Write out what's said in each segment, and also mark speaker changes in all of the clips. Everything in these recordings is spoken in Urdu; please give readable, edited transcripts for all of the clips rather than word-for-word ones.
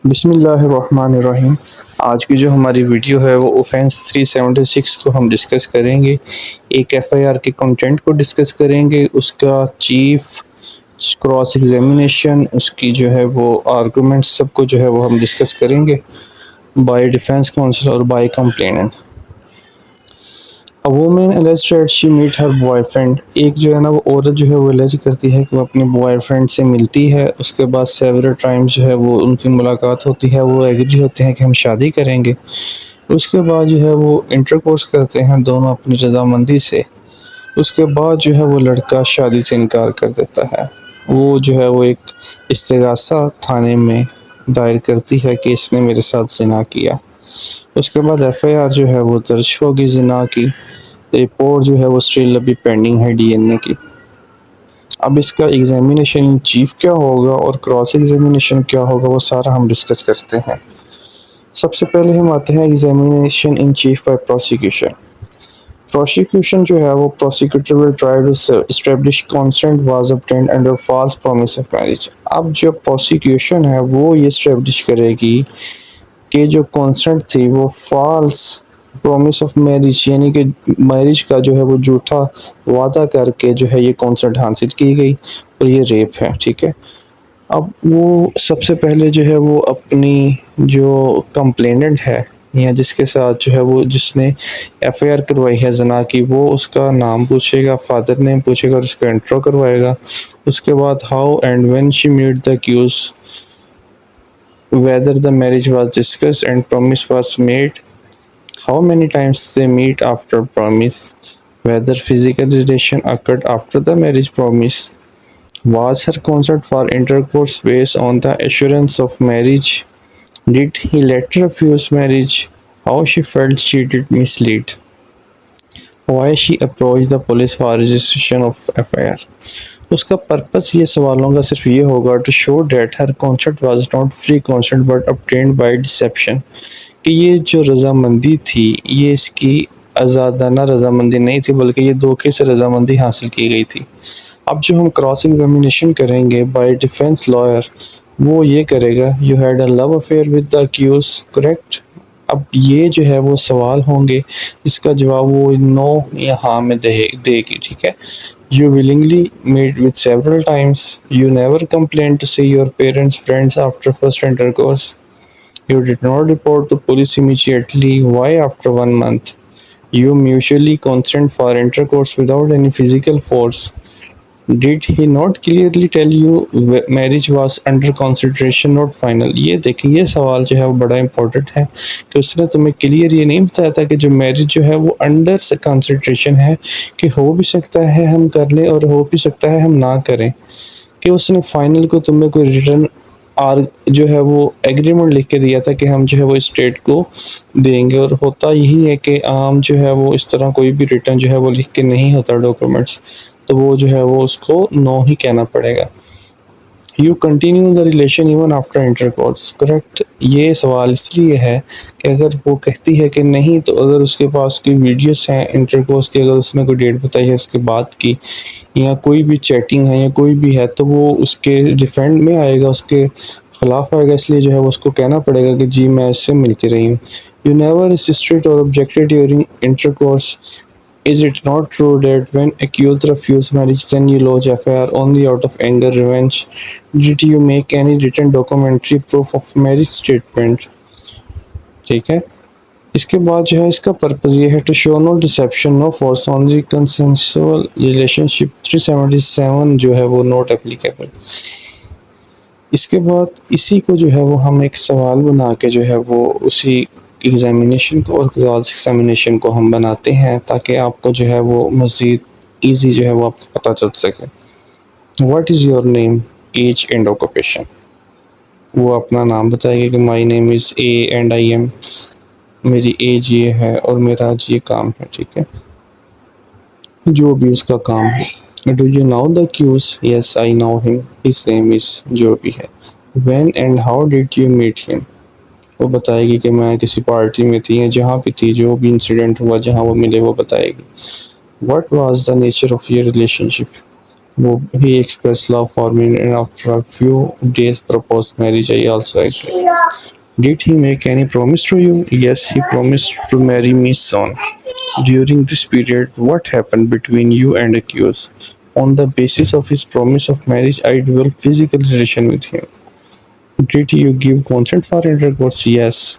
Speaker 1: بسم اللہ الرحمن الرحیم۔ آج کی جو ہماری ویڈیو ہے وہ اوفینس 376 کو ہم ڈسکس کریں گے۔ ایک ایف آئی آر کے کنٹینٹ کو ڈسکس کریں گے، اس کا چیف کراس ایگزامینیشن، اس کی جو ہے وہ آرگومنٹس سب کو جو ہے وہ ہم ڈسکس کریں گے بائی ڈیفینس کونسل اور by complainant. A woman alleged that she meet her boyfriend۔ ایک جو ہے نا وہ عورت جو ہے وہ الج کرتی ہے کہ وہ اپنے بوائے فرینڈ سے ملتی ہے، اس کے بعد سیورل ٹائمز جو ہے وہ ان کی ملاقات ہوتی ہے، وہ ایگری ہوتے ہیں کہ ہم شادی کریں گے۔ اس کے بعد جو ہے وہ انٹر کورس کرتے ہیں دونوں اپنی رضامندی سے۔ اس کے بعد جو ہے وہ لڑکا شادی سے انکار کر دیتا ہے۔ وہ جو ہے وہ ایک استغاثہ تھانے میں دائر کرتی ہے کہ اس نے میرے ساتھ زنا کیا۔ اس کے بعد ایف آئی آر جو ہے وہ درج ہوگی زنا کی۔ رپورٹ جو ہے وہ اسٹل ابھی پینڈنگ ہے ڈی این اے کی۔ اب اس کا ایگزامینیشن ان چیف کیا ہوگا اور کراس ایگزامینیشن کیا ہوگا وہ سارا ہم ڈسکس کرتے ہیں۔ سب سے پہلے ہم آتے ہیں examination in chief by prosecution. Prosecution جو ہے وہ prosecutor will try to establish consent was obtained under false promise of marriage. اب جو پروسیکیوشن ہے وہ یہ اسٹیبلش کرے گی کہ جو کنسنٹ تھی وہ فالس پرومس آف میرج، یعنی کہ میرج کا جو ہے وہ جھوٹا وعدہ کر کے جو ہے یہ کنسنٹ حاصل کی گئی اور یہ ریپ ہے، ٹھیک ہے۔ اب وہ سب سے پہلے جو ہے وہ اپنی جو کمپلیننٹ ہے یا جس کے ساتھ جو ہے وہ جس نے ایف آئی آر کروائی ہے زنا کی، وہ اس کا نام پوچھے گا، فادر نیم پوچھے گا اور اس کا انٹرو کروائے گا۔ اس کے بعد how and when she met the accused, whether the marriage was discussed and promise was made, how many times they meet after promise, whether physical relation occurred after the marriage promise, was her consent for intercourse based on the assurance of marriage, did he later refuse marriage, how she felt cheated, misled, why she approached the police for registration of FIR۔ اس کا پرپس یہ سوالوں کا صرف یہ ہوگا to show that her consent was not free consent but obtained by deception, کہ یہ جو رضامندی تھی یہ اس کی آزادانہ رضامندی نہیں تھی بلکہ یہ دھوکے سے رضامندی حاصل کی گئی تھی۔ اب جو ہم کراس ایگزامینیشن کریں گے بائی ڈیفینس لائر، وہ یہ کرے گا you had a love affair with the accused, correct. اب یہ جو ہے وہ سوال ہوں گے اس کا جواب وہ نو یا ہاں میں دے گی، ٹھیک ہے۔ You willingly meet with several times. You never complained to see your parents' friends after first intercourse. You did not report to police immediately. Why after 1 month? You mutually consent for intercourse without any physical force. Did he not clearly tell you marriage was under consideration not final؟ یہ دیکھیں یہ سوال جو ہے وہ بڑا امپورٹنٹ ہے کہ اس نے تمہیں کلیئر یہ نہیں بتایا تھا کہ جو میرج جو ہے وہ انڈر کنسیڈریشن ہے، کہ ہو بھی سکتا ہے ہم کر لیں اور ہو بھی سکتا ہے ہم نہ کریں، کہ اس نے فائنل کو تمہیں کوئی ریٹرن جو ہے وہ ایگریمنٹ لکھ کے دیا تھا کہ ہم جو ہے وہ اسٹیٹ کو دیں گے۔ اور ہوتا یہی ہے کہ عام جو ہے وہ اس طرح کوئی بھی ریٹرن جو ہے وہ لکھ کے نہیں ہوتا ڈاکومنٹس، تو وہ جو ہے وہ اس کو نو ہی کہنا پڑے گا۔ You continue the relation even after intercourse, correct. یہ سوال اس لیے ہے کہ اگر وہ کہتی ہے کہ نہیں، تو اگر اس کے پاس کوئی ویڈیوز ہیں انٹرکورس کی، اگر اس نے کوئی ڈیٹ بتائی ہے اس کے بعد کی، یا کوئی بھی چیٹنگ ہے یا کوئی بھی ہے، تو وہ اس کے ڈیفینڈ میں آئے گا، اس کے خلاف آئے گا، اس لیے جو ہے وہ اس کو کہنا پڑے گا کہ جی میں اس سے ملتی رہی ہوں۔ یو نیور ریسسٹڈ اور objected during intercourse۔ Is it not true that when accused refused marriage, then you lodge FIR only out of anger, revenge? Did you make any written documentary proof of marriage statement؟ ٹھیک ہے۔ اس کے بعد جو ہے اس کا پرپز یہ ہے to show no deception no force only consensual relationship. 377 جو ہے وہ نوٹ اپلیکیبل۔ اس کے بعد اسی کو جو ہے وہ ہم ایک سوال بنا کے جو ہے وہ اسی ایگزامینیشن کو اور کراس ایگزامینیشن کو ہم بناتے ہیں تاکہ آپ کو جو ہے وہ مزید ایزی جو ہے وہ آپ کو پتہ چل سکے۔ What is your name, age and occupation. وہ اپنا نام بتائے گا کہ my name is A and I am, میری ایج یہ ہے اور میرا آج یہ کام ہے، ٹھیک ہے، جو بھی اس کا کام ہے۔ Do you know the accused? Yes I know him, his name is, جو بھی ہے۔ When and how did you meet him? وہ بتائے گی کہ میں کسی پارٹی میں تھی یا جہاں بھی تھی، جو بھی انسیڈنٹ ہوا جہاں وہ ملے وہ بتائے گی۔ What was the nature of your relation ship? He expressed love for me and after a few days proposed marriage. I also agreed. Did he make any promise to you? Yes, he promised to marry me soon. During this period, what happened between you and accused? On the basis of his promise of marriage, I developed physical relation with him. Did you give consent for intercourse? Yes,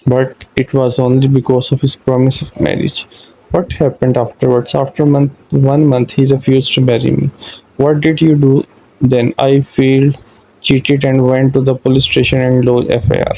Speaker 1: but it was only because of his promise of marriage. What happened afterwards? After 1 month, he refused to marry me. What did you do then? I failed, cheated, and went to the police station and lodged FIR.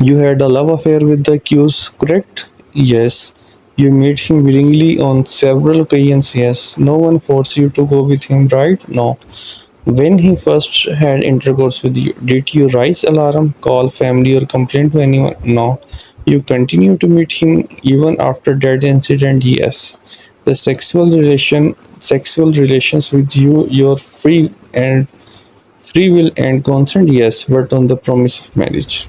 Speaker 1: You had a love affair with the accused, correct? Yes. You met him willingly on several occasions, yes. No one forced you to go with him, right? No. When he first had intercourse with you, did you raise alarm, call family, or complain to anyone? No. You continue to meet him even after that incident? Yes. The sexual relations with you, your free will and consent? Yes, but on the promise of marriage.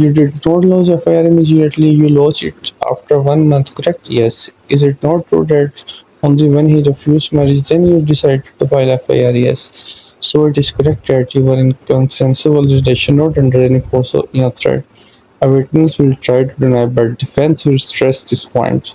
Speaker 1: You did not lodge FIR immediately, you lodged it after 1 month, correct? Yes. Is it not true that only when he refused marriage then you decided to file FIR? Yes. So it is correct that you were in consensual relation, not under any force or threat. A witness will try to deny, but defense will stress this point.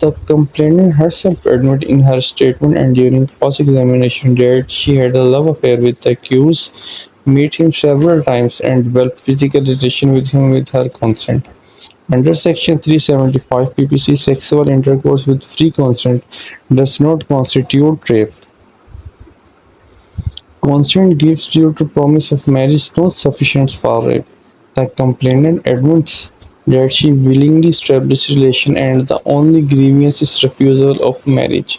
Speaker 1: The complainant herself admitted in her statement and during cross-examination that she had a love affair with the accused, met him several times, and developed physical relation with him with her consent. Under Section 375 PPC, sexual intercourse with free consent does not constitute rape. Consent gives due to promise of marriage not sufficient for rape. The complainant admits that she willingly established relation and the only grievance is refusal of marriage.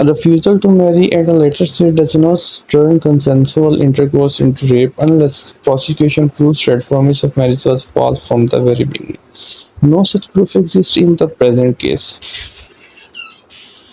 Speaker 1: A refusal to marry at a later stage does not turn consensual intercourse into rape unless prosecution proves that promise of marriage was false from the very beginning. No such proof exists in the present case.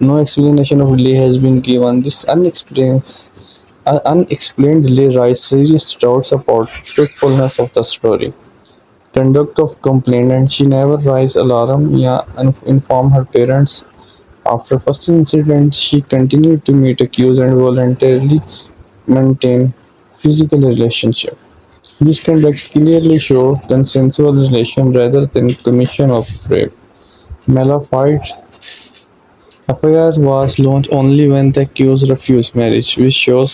Speaker 1: No explanation of delay has been given. This unexplained delay raises serious doubts about truthfulness of the story. Conduct of complainant: she never raised alarm or informed her parents. After first incident, she continued to meet accused and voluntarily maintain physical relationship. This conduct clearly shows consensual relation rather than commission of rape. Malafide FIR was launched only when the accused refused marriage, which shows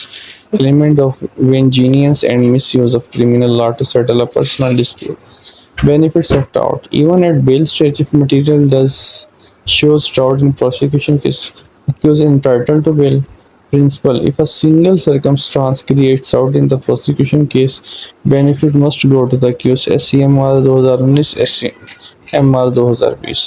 Speaker 1: element of vengeance and misuse of criminal law to settle a personal dispute. Benefits of doubt: even at bail stage, if material does shows doubt in prosecution case, accused is entitled to bail. Principle: if a single circumstance creates doubt in the prosecution case, benefit must go to the accused. SCMR 2019 SCMR 2020.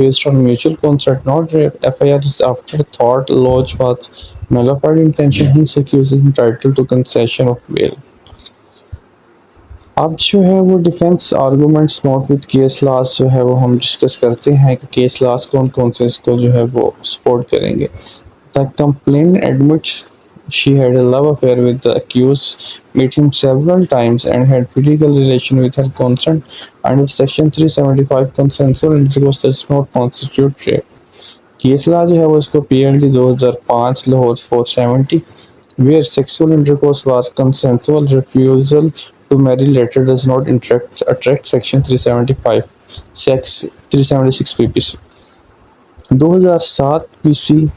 Speaker 1: based on mutual consent, not rape. FIR is afterthought, lodged with malafide intention. His accused is entitled to concession of bail. اب جو ہے وہ defence arguments note with case laws جو ہے وہ ہم ڈسکس کرتے ہیں کہ کیس لاس کون کون سے اس کو جو ہے وہ سپورٹ کریں گے. The complainant admits she had a love affair with the accused, met him several times, and had physical relation with her consent. Under Section 375 consensual intercourse does not constitute rape. Case law جو ہے وہ اس کو P L D 2005 Lahore 470 where sexual intercourse was consensual refusal to marry later does not attract section 375 sex 376 PPC 2007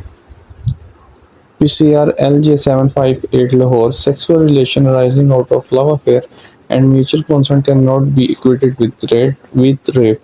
Speaker 1: PCR LJ 758 Lahore sexual relation arising out of love affair and mutual consent cannot be equated with rape.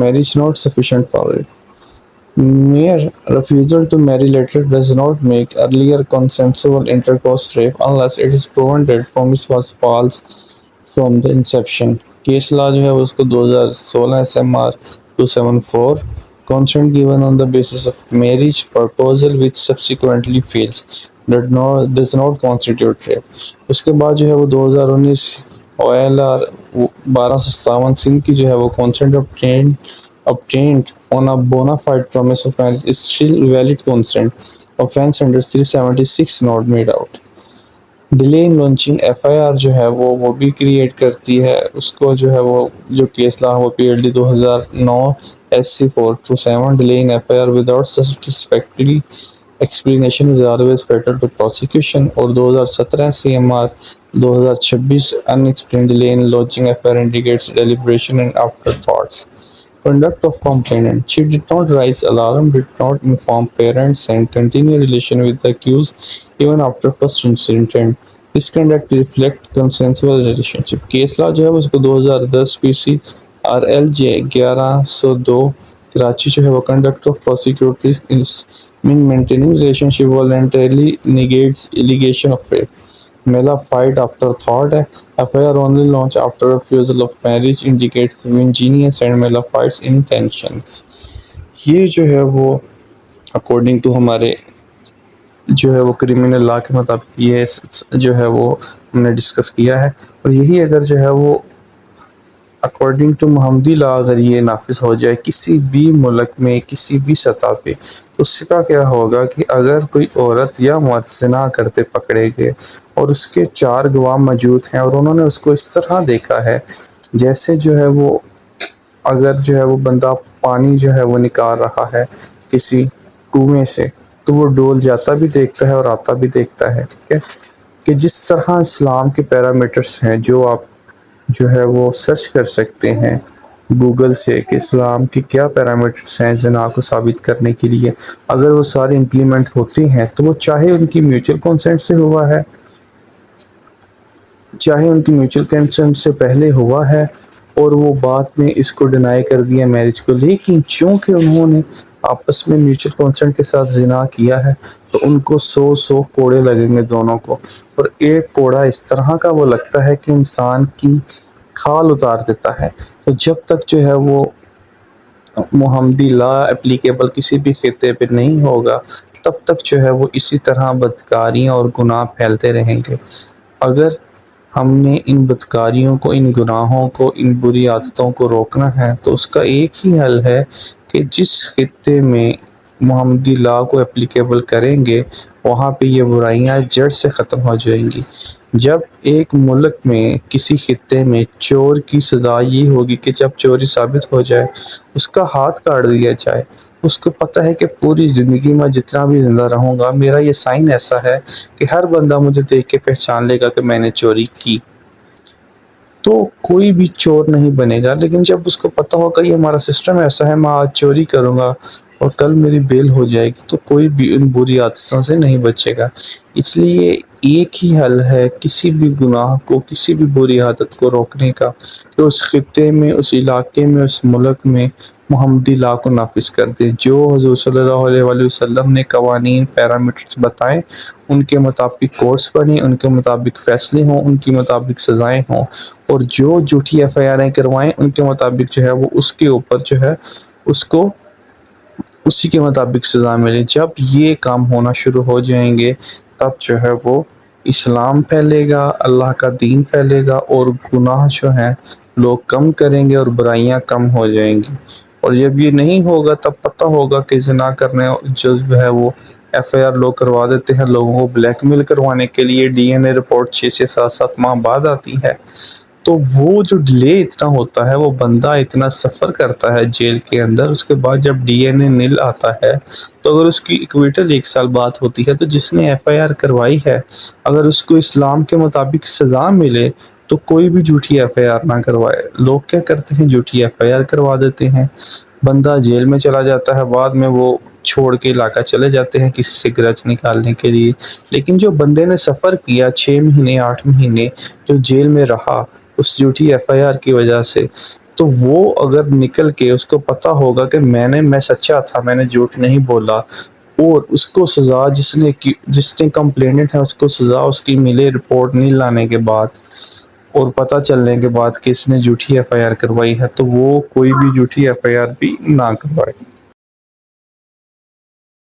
Speaker 1: marriage not sufficient for it. Mere refusal to marry later does not make earlier consensual intercourse rape unless it is proven that promise was false from the inception. Case law جو ہے اس کو 2016 SMR 274 consent given on the basis of marriage proposal which subsequently fails does not constitute rape. اس کے بعد جو ہے وہ 2019 OLR 1257 سندھ کی جو ہے وہ consent obtained on a bona fide promise of marriage is still valid consent. Offense under 376 not made out. Delay in launching F I R جو ہے وہ بھی کریٹ کرتی ہے اس کو جو ہے وہ جو کیس لا وہ P L D 2009 SC 427 delay in F I R without satisfactory explanation is always fatal to prosecution. اور 2017 CMR 2026 unexplained delay in launching FIR indicates deliberation and afterthoughts. Conduct of complainant. She did not raise alarm, did not inform parents, and continue relation with the accused even after first incident. This conduct reflect consensual relationship. Case law جو ہے اس کو 2010 PC RLJ 1102 کراچی جو ہے وہ conduct of prosecutor in maintaining relationship voluntarily negates allegation of rape. Mela fight after thought ہے. FIR only launch after refusal of marriage indicates ingenious and Mela fights intentions. یہ جو ہے وہ اکارڈنگ ٹو ہمارے جو ہے وہ کرمنل لا کے مطابق یہ جو ہے وہ ہم نے ڈسکس کیا ہے. اور یہی اگر جو ہے وہ اکارڈنگ ٹو محمدی لا اگر یہ نافذ ہو جائے کسی بھی ملک میں کسی بھی سطح پہ تو اس کا کیا ہوگا کہ اگر کوئی عورت یا مرد زنا کرتے پکڑے گئے اور اس کے 4 گواہ موجود ہیں اور انہوں نے اس کو اس طرح دیکھا ہے جیسے جو ہے وہ اگر جو ہے وہ بندہ پانی جو ہے وہ نکال رہا ہے کسی کنویں سے تو وہ ڈول جاتا بھی دیکھتا ہے اور آتا بھی دیکھتا ہے. ٹھیک ہے کہ جس طرح اسلام کے پیرامیٹرز ہیں جو آپ جو ہے وہ سرچ کر سکتے ہیں گوگل سے کہ اسلام کے کیا پیرامیٹرز ہیں زنا کو ثابت کرنے کے لیے اگر وہ سارے امپلیمنٹ ہوتے ہیں تو وہ چاہے ان کی میوچل کنسنٹ سے ہوا ہے چاہے ان کی میوچل کنسنٹ سے پہلے ہوا ہے اور وہ بعد میں اس کو ڈینائی کر دیا میرج کو لیکن چونکہ انہوں نے آپس میں میوچل کنسنٹ کے ساتھ زنا کیا ہے تو ان کو 100 کوڑے لگیں گے دونوں کو. اور ایک کوڑا اس طرح کا وہ لگتا ہے کہ انسان کی کھال اتار دیتا ہے. تو جب تک جو ہے وہ محمدی لا اپلیکیبل کسی بھی خطے پہ نہیں ہوگا تب تک جو ہے وہ اسی طرح بدکاریاں اور گناہ پھیلتے رہیں گے. اگر ہم نے ان بدکاریوں کو ان گناہوں کو ان بری عادتوں کو روکنا ہے تو اس کا ایک ہی حل ہے کہ جس خطے میں محمدی لا کو اپلیکیبل کریں گے وہاں پہ یہ برائیاں جڑ سے ختم ہو جائیں گی. جب ایک ملک میں کسی خطے میں چور کی سزا یہ ہوگی کہ جب چوری ثابت ہو جائے اس کا ہاتھ کاٹ دیا جائے. اس کو پتہ ہے کہ پوری زندگی میں جتنا بھی زندہ رہوں گا میرا یہ سائن ایسا ہے کہ ہر بندہ مجھے دیکھ کے پہچان لے گا کہ میں نے چوری کی تو کوئی بھی چور نہیں بنے گا. لیکن جب اس کو پتہ ہوگا یہ ہمارا سسٹم ایسا ہے میں آج چوری کروں گا اور کل میری بیل ہو جائے گی تو کوئی بھی ان بری عادتوں سے نہیں بچے گا. اس لیے ایک ہی حل ہے کسی بھی گناہ کو کسی بھی بری عادت کو روکنے کا کہ اس خطے میں اس علاقے میں اس ملک میں محمدی لا کو نافذ کر دیں. جو حضور صلی اللہ علیہ وآلہ وسلم نے قوانین پیرامیٹرز بتائیں ان کے مطابق کورس بنے ان کے مطابق فیصلے ہوں ان کے مطابق سزائیں ہوں اور جو جھوٹی ایف آئی آریں کروائیں ان کے مطابق جو ہے وہ اس کے اوپر جو ہے اس کو اسی کے مطابق سزا ملے. جب یہ کام ہونا شروع ہو جائیں گے تب جو ہے وہ اسلام پھیلے گا، اللہ کا دین پھیلے گا، اور گناہ جو ہیں لوگ کم کریں گے اور برائیاں کم ہو جائیں گی۔ اور جب یہ نہیں ہوگا تب پتہ ہوگا کہ زنا کرنے جو ہے وہ ایف آئی آر لوگ کروا دیتے ہیں لوگوں کو بلیک میل کروانے کے لیے۔ ڈی این اے رپورٹ 6 سے 7 ماہ بعد آتی ہے، تو وہ جو ڈیلے اتنا ہوتا ہے، وہ بندہ اتنا سفر کرتا ہے جیل کے اندر، اس کے بعد جب ڈی این اے نل آتا ہے تو اگر اس کی اکویٹل 1 سال بعد ہوتی ہے، تو جس نے ایف آئی آر کروائی ہے اگر اس کو اسلام کے مطابق سزا ملے تو کوئی بھی جھوٹی ایف آئی آر نہ کروائے۔ لوگ کیا کرتے ہیں، جھوٹی ایف آئی آر کروا دیتے ہیں، بندہ جیل میں چلا جاتا ہے، بعد میں وہ چھوڑ کے علاقہ چلے جاتے ہیں کسی سے گرج نکالنے کے لیے۔ لیکن جو بندے نے سفر کیا 6 مہینے 8 مہینے جو جیل میں رہا اس جھوٹی ایف آئی آر کی وجہ سے، تو وہ اگر نکل کے اس کو پتہ ہوگا کہ میں سچا تھا، میں نے جھوٹ نہیں بولا، اور اس کو سزا جس نے کمپلیننٹ ہے اس کو سزا اس کی ملے رپورٹ نہیں لانے کے بعد اور پتہ چلنے کے بعد کہ اس نے جھوٹی ایف آئی آر کروائی ہے، تو وہ کوئی بھی جھوٹی ایف آئی آر بھی نہ کروائے۔